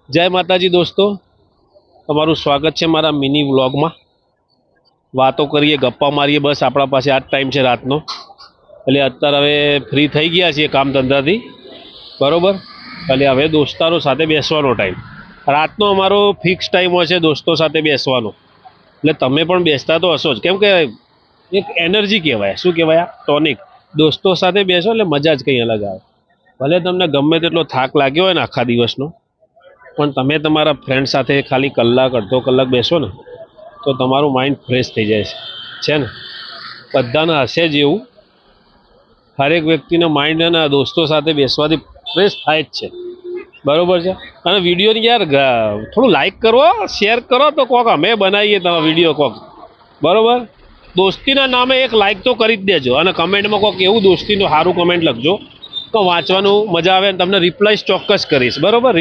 જય માતાજી દોસ્તો, તમારું સ્વાગત છે મારા મિની વ્લોગમાં. વાતો કરીએ, ગપ્પા મારીએ, બસ આપણા પાસે આ જ ટાઈમ છે રાતનો. એટલે અત્યારે હવે ફ્રી થઈ ગયા છીએ કામ ધંધાથી, બરાબર. એટલે હવે દોસ્તારો સાથે બેસવાનો ટાઈમ, રાતનો અમારો ફિક્સ ટાઈમ હોય છે દોસ્તો સાથે બેસવાનો. એટલે તમે પણ બેસતા તો હશો જ, કેમ કે એક એનર્જી કહેવાય, શું કહેવાય, આ ટોનિક. દોસ્તો સાથે બેસો એટલે મજા જ કંઈ અલગ આવે. ભલે તમને ગમે તેટલો થાક લાગ્યો હોય ને આખા દિવસનો, પણ તમે તમારા ફ્રેન્ડ સાથે ખાલી કલાક અડધો કલાક બેસો ને તો તમારું માઇન્ડ ફ્રેશ થઈ જાય છે ને. બધાને હશે જ એવું, હરેક વ્યક્તિના માઇન્ડ અને દોસ્તો સાથે બેસવાથી ફ્રેશ થાય જ છે, બરાબર છે. અને વિડીયોની યાર થોડું લાઈક કરો, શેર કરો તો કોક અમે બનાવીએ તમારા વિડીયો કોક, બરાબર. દોસ્તીના નામે એક લાઈક તો કરી જ દેજો, અને કમેન્ટમાં કોક એવું દોસ્તીનું સારું કમેન્ટ લખજો તો વાંચવાનું મજા આવે અને તમને રિપ્લાય ચોક્કસ કરીશ, બરાબર.